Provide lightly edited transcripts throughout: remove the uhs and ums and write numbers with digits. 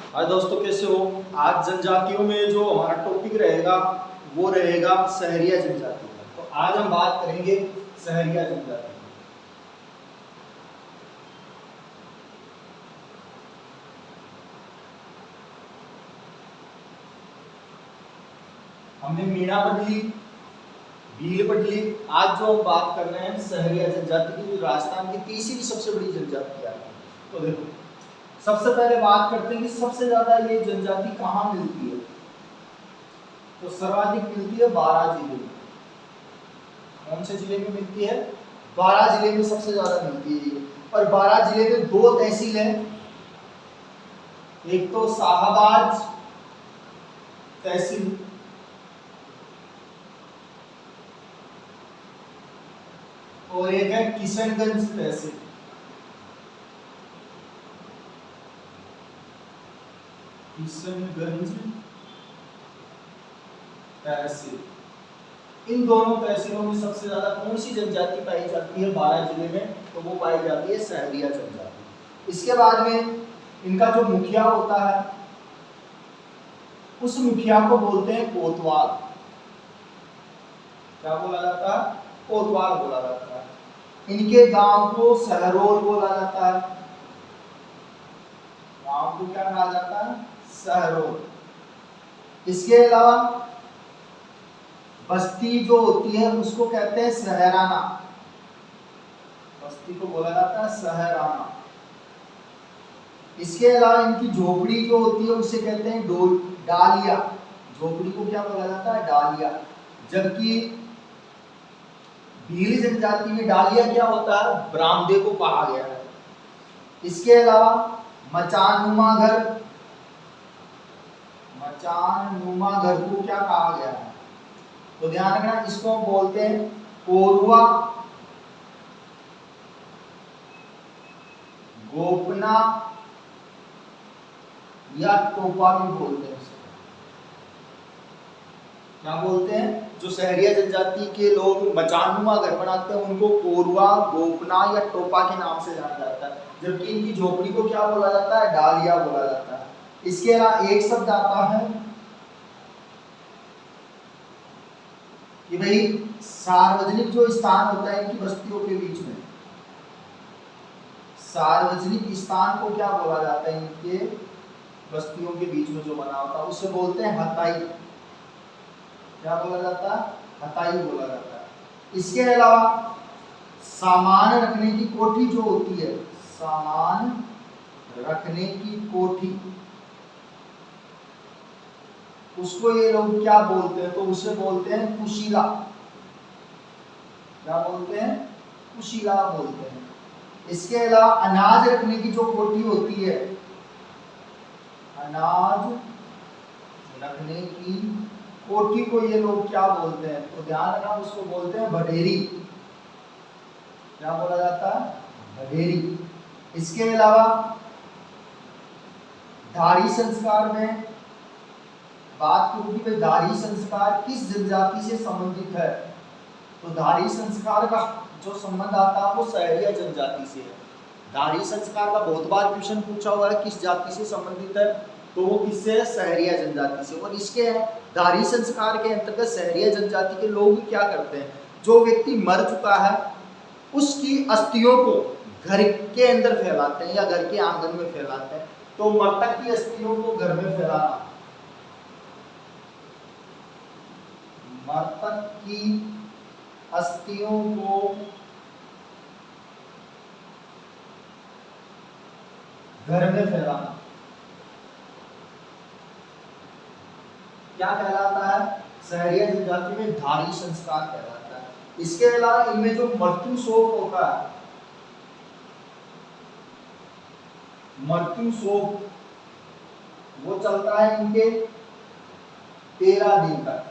हाय दोस्तों, कैसे हो। आज जनजातियों में जो हमारा टॉपिक रहेगा वो रहेगा सहरिया जनजाति का। तो आज हम बात करेंगे सहरिया जनजाति की। हमने मीणा पढ़ ली, भील पढ़ ली। आज जो हम बात कर रहे हैं सहरिया जनजाति की, जो राजस्थान की तीसरी सबसे बड़ी जनजाति है। तो देखो, सबसे पहले बात करते हैं कि सबसे ज्यादा ये जनजाति कहाँ मिलती है। तो सर्वाधिक मिलती है बारां जिले में। कौन से जिले में मिलती है? बारां जिले में सबसे ज्यादा मिलती है ये। और बारां जिले में दो तहसील है, एक तो शाहबाज तहसील और एक है किशनगंज तहसील। किशनगंज तहसील, इन दोनों तहसीलों में सबसे ज्यादा कौन सी जनजाति पाई जाती है बारां जिले में? तो वो पाई जाती है सहरिया जनजाति। इसके बाद में इनका जो मुखिया होता है, उस मुखिया को बोलते हैं कोतवाल। क्या बोला जाता है? कोतवाल बोला जाता है। इनके गांव को सहरोल बोला जाता है। गांव को क्या कहा जाता है? सहरोल। इसके अलावा बस्ती जो होती है उसको कहते हैं सहराना। बस्ती को बोला जाता है सहराना। इसके अलावा इनकी झोपड़ी जो होती है उसे कहते हैं डालिया। झोपड़ी को क्या बोला जाता है? डालिया। जबकि भील जनजाति में डालिया क्या होता है? बरामदे को कहा गया है। इसके अलावा मचानुमा घर, मचानुमा घर को क्या कहा गया है? तो ध्यान रखना, इसको बोलते हैं कोरुआ, गोपना या टोपा भी बोलते हैं। क्या बोलते हैं? जो सहरिया जनजाति के लोग मचानुमा घर बनाते हैं उनको कोरुआ, गोपना या टोपा के नाम से जाना जाता है। जबकि इनकी झोपड़ी को क्या बोला जाता है? डालिया बोला जाता है। इसके अलावा एक शब्द आता है कि भाई सार्वजनिक जो स्थान होता है इनकी बस्तियों के बीच में, सार्वजनिक स्थान को क्या बोला जाता है? इनके बस्तियों के बीच में जो बना होता है उसे बोलते हैं हताई। क्या बोला जाता है? हताई बोला जाता है। इसके अलावा सामान रखने की कोठी जो होती है, सामान रखने की कोठी, उसको ये लोग क्या बोलते हैं? तो उसे बोलते हैं कुशीला। क्या बोलते हैं? कुशीला बोलते हैं। इसके अलावा अनाज रखने की जो कोठी होती है, अनाज रखने की कोठी को ये लोग क्या बोलते हैं? तो ध्यान रखना, उसको बोलते हैं भडेरी। क्या बोला जाता है? भडेरी। इसके अलावा धारी संस्कार में बात करूं कि धारी संस्कार किस जनजाति से संबंधित है? तो धारी संस्कार का जो संबंध आता है वो सहरिया जनजाति से है। धारी संस्कार का बहुत बार क्वेश्चन पूछा हुआ है, किस जाति से संबंधित है? तो वो किससे है? सहरिया जनजाति से। और इसके धारी संस्कार के अंतर्गत सहरिया जनजाति के लोग क्या करते हैं? जो व्यक्ति मर चुका है उसकी अस्थियों को घर के अंदर फैलाते हैं या घर के आंगन में फैलाते हैं। तो मृतक की अस्थियों को घर में फैलाना, मृतक की अस्थियों को घर में फैलाना क्या कहलाता है? सहरिया जनजाति में धारी संस्कार कहलाता है। इसके अलावा इनमें जो मृत्यु शोक होता है, मृत्यु शोक वो चलता है इनके 13 दिन तक।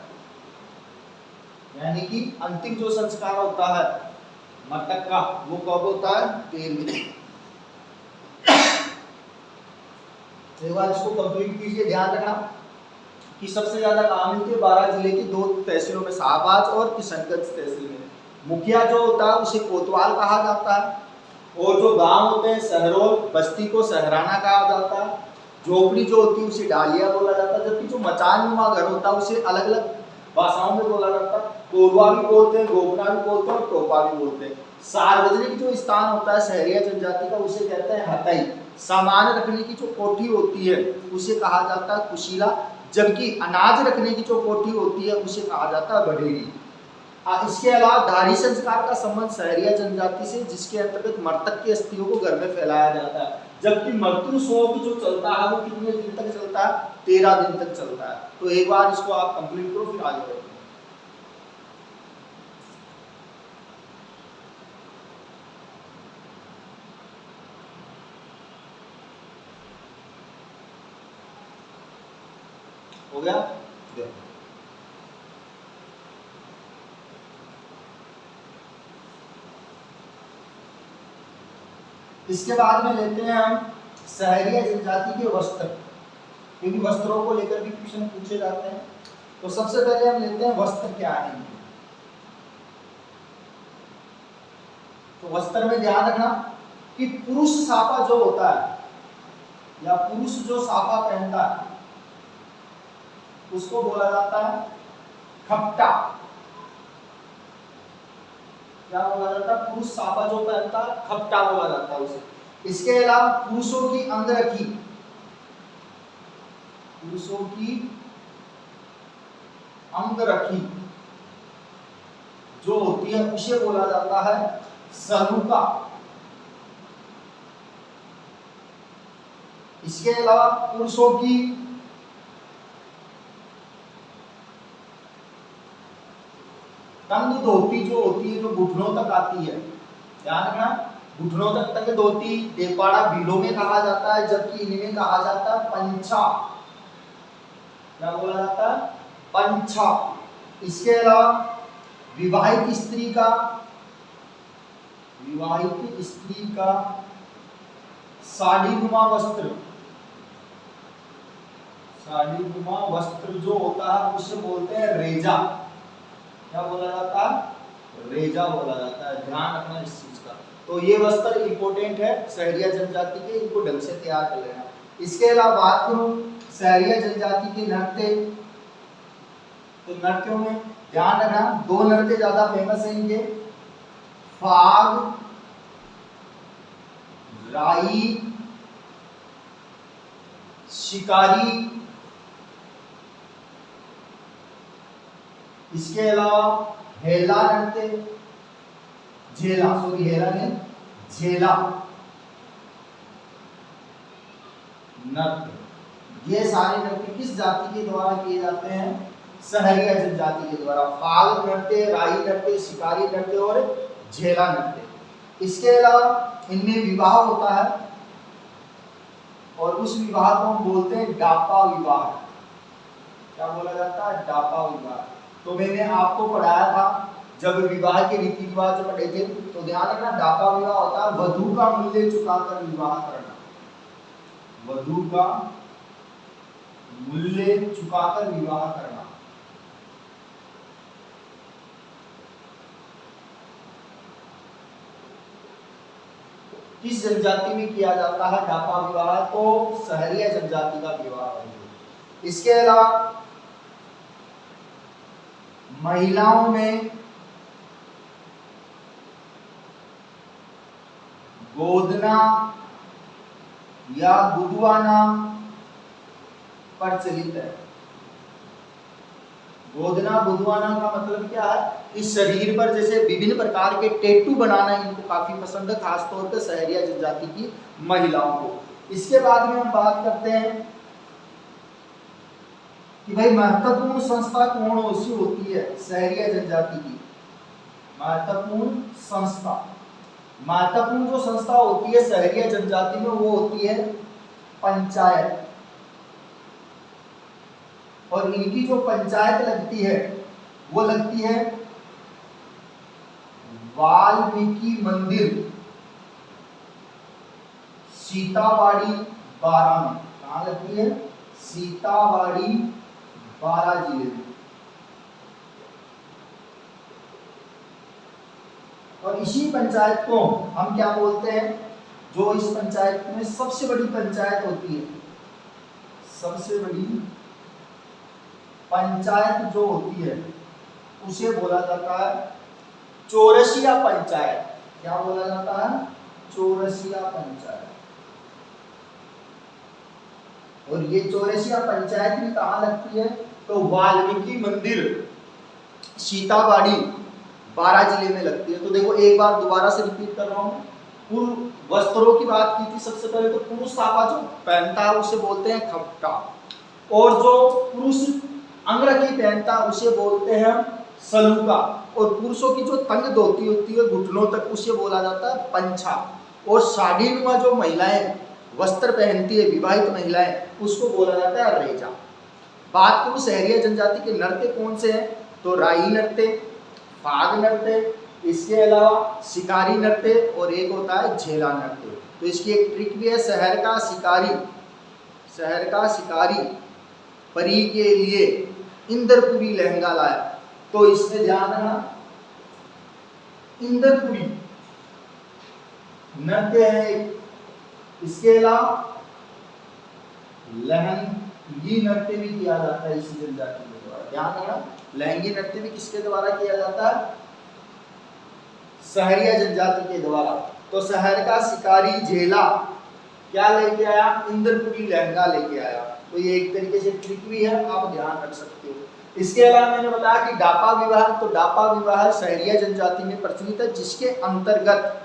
यानी कि अंतिम जो संस्कार होता है मृतक का वो कब होता है? 13वें दिन। एक बार इसको कंप्लीट कीजिए। ध्यान रखना कि सबसे ज्यादा कहाँ मिलती है? बारां जिले की दो तहसीलों में, शाहबाज और किशनगंज तहसील में। मुखिया जो होता है उसे कोतवाल कहा जाता है, और जो गांव होते हैं सहरोल, बस्ती को सहराना कहा जाता है, झोपड़ी जो होती है उसे डालिया बोला जाता है, जबकि जो मचान नुमा घर होता है उसे अलग अलग भाषाओं में बोला जाता है। कोरवा भी बोलते हैं, गोपना भी बोलते हैं और टोपा भी बोलते हैं। सार्वजनिक जो स्थान होता है सहरिया जनजाति का उसे कहते हैं हतई। सामान रखने की जो कोठी होती है उसे कहा जाता है कुशीला, जबकि अनाज रखने की जो कोठी होती है उसे कहा जाता है बडेरी। इसके अलावा धारी संस्कार का संबंध सहरिया जनजाति से, जिसके अंतर्गत मृतक की अस्थियों को घर में फैलाया जाता है, जबकि मृत्यु शोक जो चलता है वो कितने दिन तक चलता है? 13 दिन तक चलता है। तो एक बार इसको आप कंप्लीट करो फिर आगे बढ़ो। हो गया? देखो इसके बाद में लेते हैं हम सहरिया जनजाति के वस्त्र, क्योंकि वस्त्रों को लेकर भी क्वेश्चन पूछे जाते हैं। तो सबसे पहले हम लेते हैं वस्त्र क्या है। तो वस्त्र में ध्यान रखना कि पुरुष साफा जो होता है या पुरुष जो साफा पहनता है उसको बोला जाता है खपटा। क्या बोला जाता है? पुरुष साफा जो पहनता है खपटा बोला जाता है उसे। इसके अलावा पुरुषों की अंगरखी, पुरुषों की अंगरखी जो होती है उसे बोला जाता है सलूका। इसके अलावा पुरुषों की तंग धोती जो होती है, जो घुटनों तक आती है, ध्यान रखना, घुटनों तक तंग धोती देपाड़ा भीलों में कहा जाता है, जबकि इनमें कहा जाता है पंछा। क्या बोला जाता है? पंछा। इसके अलावा विवाहित स्त्री का साड़ीनुमा वस्त्र, साड़ीनुमा वस्त्र जो होता है उसे बोलते हैं रेजा। क्या बोला जाता है? रेजा बोला जाता है। ध्यान रखना इस चीज का। तो ये वस्त्र इंपॉर्टेंट है सहरिया जनजाति के, इनको ढंग से तैयार कर लेना। इसके अलावा बात करूं सहरिया जनजाति के नृत्य, तो नृत्यों में ध्यान रखना 2 नृत्य ज्यादा फेमस है इनके, फाग, राई, शिकारी। इसके अलावा हेला नृत्य, झेला, सॉरी हेला नहीं, झेला नृत्य। ये सारे नृत्य किस जाति के द्वारा किए जाते हैं? सहरिया जनजाति के द्वारा। फाग नृत्य, राई नृत्य, शिकारी नृत्य और झेला नृत्य। इसके अलावा इनमें विवाह होता है और उस विवाह को हम बोलते हैं डापा विवाह। क्या बोला जाता है? डापा विवाह। तो मैंने आपको पढ़ाया था जब विवाह के रीति रिवाज पढ़े थे, तो ध्यान रखना डापा विवाह होता है वधू का मूल्य चुकाकर विवाह करना, वधू का मूल्य चुकाकर विवाह करना। किस जनजाति में किया जाता है डापा विवाह? तो सहरिया जनजाति का विवाह है। इसके अलावा महिलाओं में गोदना या गुदवाना प्रचलित है। गोदना गुदवाना का मतलब क्या है? इस शरीर पर जैसे विभिन्न प्रकार के टैटू बनाना इनको काफी पसंद है, खासतौर पर सहरिया जनजाति की महिलाओं को। इसके बाद में हम बात करते हैं कि भाई महत्वपूर्ण संस्था कौन सी होती है सहरिया जनजाति की? महत्वपूर्ण संस्था, महत्वपूर्ण जो संस्था होती है सहरिया जनजाति में वो होती है पंचायत। और इनकी जो पंचायत लगती है वो लगती है वाल्मीकि मंदिर, सीतावाड़ी 12 में। कहाँ लगती है? सीतावाड़ी 12 जिले में। और इसी पंचायत को हम क्या बोलते हैं? जो इस पंचायत में सबसे बड़ी पंचायत होती है सबसे बड़ी पंचायत जो होती है उसे बोला जाता है चौरसिया पंचायत। क्या बोला जाता है? चौरसिया पंचायत। और ये चौरसिया पंचायत भी कहाँ लगती है? तो वाल्मीकि मंदिर सीताबाड़ी बारां जिले में लगती है। तो देखो एक बार दोबारा से रिपीट कर रहा हूँ। पूर्व वस्त्रों की बात की थी सबसे पहले, तो पुरुष साफा जो पहनता है उसे बोलते हैं खपटा, और जो पुरुष अंगरखी पहनता है उसे बोलते हैं सलूका, और पुरुषों की जो तंग धोती होती है घुटनों तक उसे बोला जाता है पंछा, और साड़ीनुमा जो महिलाएं वस्त्र पहनती है विवाहित महिलाएं उसको बोला जाता है रेजा। बात करूं सहरिया जनजाति के नृत्य कौन से हैं? तो राई नृत्य, फाग नृत्य, इसके अलावा शिकारी नृत्य, और एक होता है झेला नृत्य। तो इसकी एक ट्रिक भी है, शहर का शिकारी परी के लिए इंद्रपुरी लहंगा लाया। तो इसमें ध्यान रखना, इंद्रपुरी नृत्य है। इसके अलावा लहंगी नृत्य भी किया जाता है इसी जनजाति के द्वारा। ध्यान रखना, लहंगी नृत्य भी किसके द्वारा किया जाता है? सहरिया जनजाति के द्वारा। तो शहर का शिकारी झेला क्या लेके आया? इंद्रपुरी लहंगा लेके आया। तो ये एक तरीके से ट्रिक भी है, आप ध्यान रख सकते हो। इसके अलावा मैंने बताया कि डापा विवाह, तो डापा विवाह सहरिया जनजाति में प्रचलित है, जिसके अंतर्गत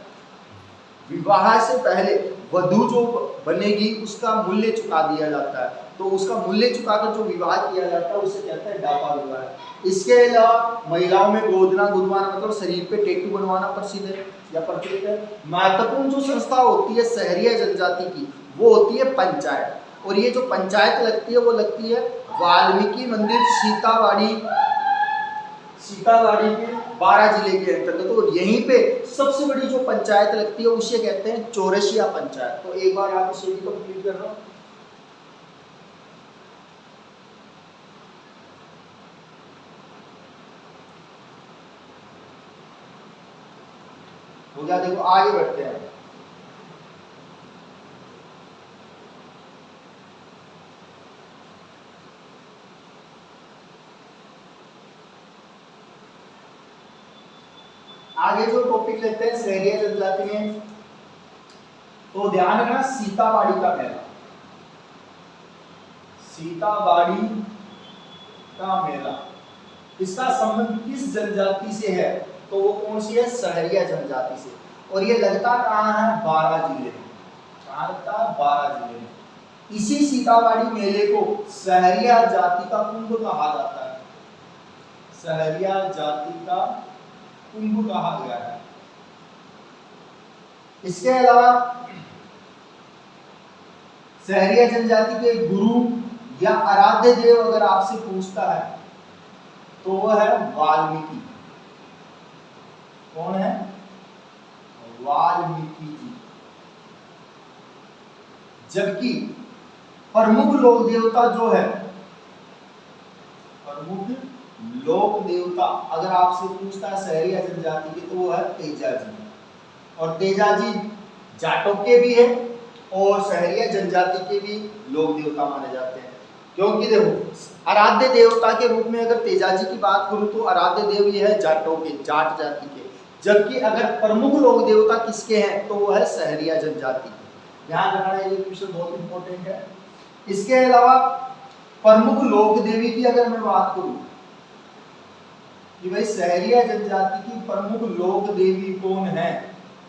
विवाह से पहले वधू जो बनेगी उसका मूल्य चुका दिया जाता है। तो उसका मूल्य चुकाकर जो विवाह किया जाता है उसे कहते हैं डापा विवाह। इसके अलावा महिलाओं में गोदना गुदवाना मतलब शरीर पे टैटू बनवाना प्रसिद्ध है या प्रचलित है। महत्वपूर्ण जो संस्था होती है सहरिया जनजाति की वो होती है पंचायत, और ये जो पंचायत लगती है वो लगती है वाल्मीकि मंदिर सीताबाड़ी के बारां जिले के अंतर्गत। और यहीं पे सबसे बड़ी जो पंचायत लगती है उसे कहते हैं चौरसिया पंचायत। तो एक बार आप इसे भी कंप्लीट कर रहा हूं। हो गया। देखो आगे बढ़ते हैं। आगे जो टॉपिक लेते हैं सहरिया जनजाति में, तो ध्यान रखना सीताबाड़ी का मेला। सीताबाड़ी का मेला, इसका संबंध किस जनजाति से है? तो वो कौन सी है? सहरिया जनजाति से। और ये लगता कहाँ है? बारां जिले में। कहाँ लगता है? बारां जिले में। इसी सीताबाड़ी मेले को सहरिया जाति का कुंभ कहा जाता है। सहरिया जाति का कुंभ कहा गया है। इसके अलावा सहरिया जनजाति के गुरु या आराध्य देव अगर आपसे पूछता है तो वह है वाल्मीकि। कौन है? वाल्मीकि जी। जबकि प्रमुख लोक देवता जो है, प्रमुख लोक देवता अगर आपसे पूछता है सहरिया जनजाति के तो वो है तेजाजी। और तेजाजी जाटों के भी है और सहरिया जनजाति के भी लोक देवता माने जाते हैं। क्योंकि देखो आराध्य देवता के रूप में अगर तेजाजी की बात करूं तो आराध्य देव ये है जाटों के, जाट जाति के। जबकि अगर प्रमुख लोक देवता किसके हैं तो वो है सहरिया जनजाति के। ध्यान रखना ये क्वेश्चन बहुत इंपॉर्टेंट है। इसके अलावा प्रमुख लोक देवी की अगर मैं बात करूं कि भाई सहरिया जनजाति की प्रमुख लोक देवी कौन है,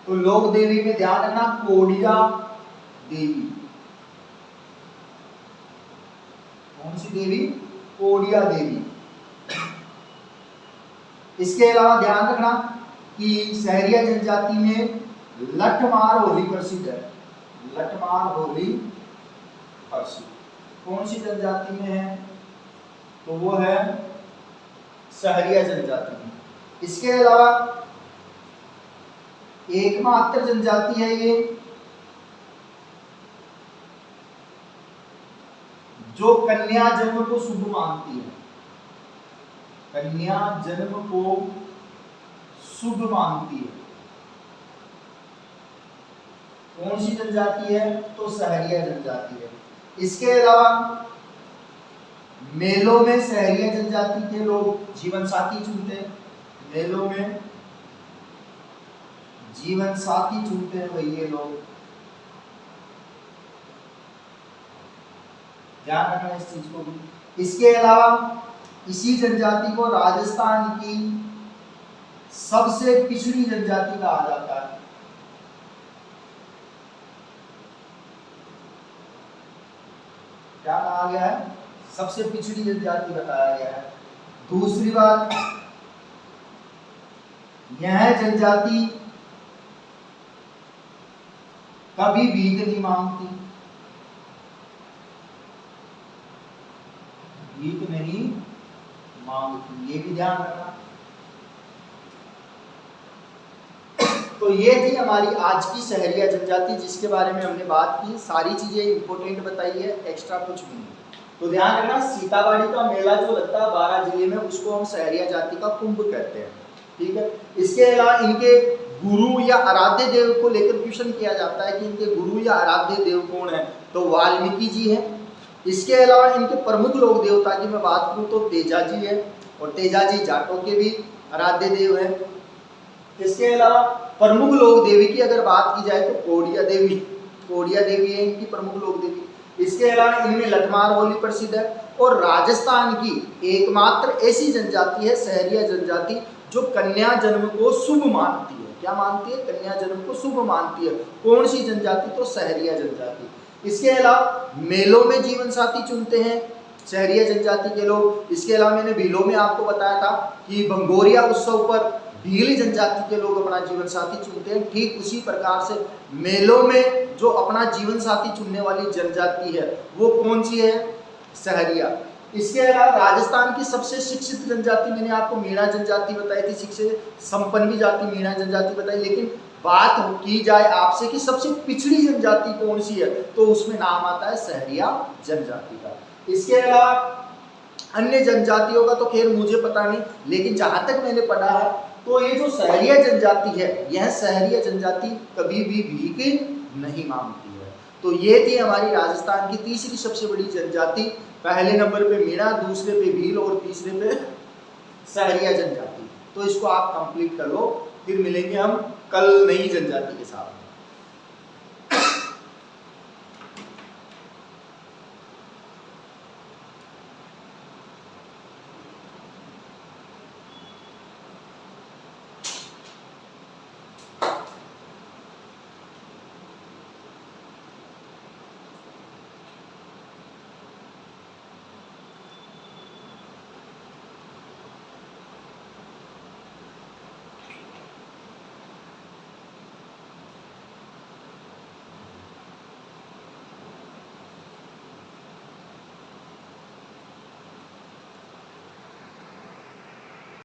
तो लोक देवी में ध्यान रखना कोडिया देवी। कौन सी देवी? कोडिया देवी। इसके अलावा ध्यान रखना कि सहरिया जनजाति में लठमार होली प्रसिद्ध है। लठमार होली प्रसिद्ध कौन सी जनजाति में है? तो वो है सहरिया जनजाति में। इसके अलावा एकमात्र जनजाति है ये जो कन्या जन्म को शुभ मानती है। कन्या जन्म को शुभ मानती है। कौन सी जनजाति है? तो सहरिया जनजाति है। इसके अलावा मेलों में शहरी जनजाति के लोग जीवन साथी चुनते हैं, मेलों में जीवन साथी चुनते हैं वही ये लोग, ध्यान रखना इस चीज को भी। इसके अलावा इसी जनजाति को राजस्थान की सबसे पिछड़ी जनजाति कहा जाता है। क्या कहा गया है? सबसे पिछड़ी जनजाति बताया गया है। दूसरी बात, यह जनजाति कभी भीख नहीं मांगती, भीख नहीं मांगती, ये भी ध्यान रखना। तो ये थी हमारी आज की सहरिया जनजाति जिसके बारे में हमने बात की, सारी चीजें इंपोर्टेंट बताई है, एक्स्ट्रा कुछ भी नहीं। तो ध्यान रखना, सीताबाड़ी का मेला जो लगता है 12 जिले में, उसको हम सहरिया जाति का कुंभ कहते हैं, ठीक है। इसके अलावा इनके गुरु या आराध्य देव को लेकर क्वेश्चन किया जाता है कि इनके गुरु या आराध्य देव कौन है, तो वाल्मीकि जी है। इसके अलावा इनके प्रमुख लोक देवता की मैं बात करूं तो तेजा जी है, और तेजा जी जाटों के भी आराध्य देव है। इसके अलावा प्रमुख लोक देवी की अगर बात की जाए तो कोडिया देवी है इनकी प्रमुख लोक देवी। इसके अलावा इनमें लठमार होली प्रसिद्ध है, और राजस्थान की एकमात्र ऐसी जनजाति है सहरिया जनजाति जो कन्या जन्म को शुभ मानती है। क्या मानती है? कन्या जन्म को शुभ मानती है। कौन सी जनजाति? तो सहरिया जनजाति। इसके अलावा मेलों में जीवन साथी चुनते हैं सहरिया जनजाति के लोग। इसके अलावा मैंने भीलों में आपको बताया था कि भंगोरिया उत्सव पर भील जनजाति के लोग अपना जीवन साथी चुनते हैं। ठीक उसी प्रकार से मेलों में जो अपना जीवन साथी चुनने वाली जनजाति है वो कौन सी है? सहरिया। इसके अलावा राजस्थान की सबसे शिक्षित जनजाति मैंने आपको मीणा जनजाति बताई थी, शिक्षित संपन्न भी जाति मीणा जनजाति बताई। लेकिन बात की जाए आपसे कि सबसे पिछड़ी जनजाति कौन सी है, तो उसमें नाम आता है सहरिया जनजाति का। इसके अलावा अन्य जनजातियों का तो खैर मुझे पता नहीं, लेकिन जहां तक मैंने पढ़ा है तो ये जो सहरिया जनजाति है, यह सहरिया जनजाति कभी भी भीख नहीं मांगती है। तो ये थी हमारी राजस्थान की तीसरी सबसे बड़ी जनजाति। पहले नंबर पे मीणा, दूसरे पे भील और तीसरे पे सहरिया जनजाति। तो इसको आप कंप्लीट कर लो, फिर मिलेंगे हम कल नई जनजाति के साथ।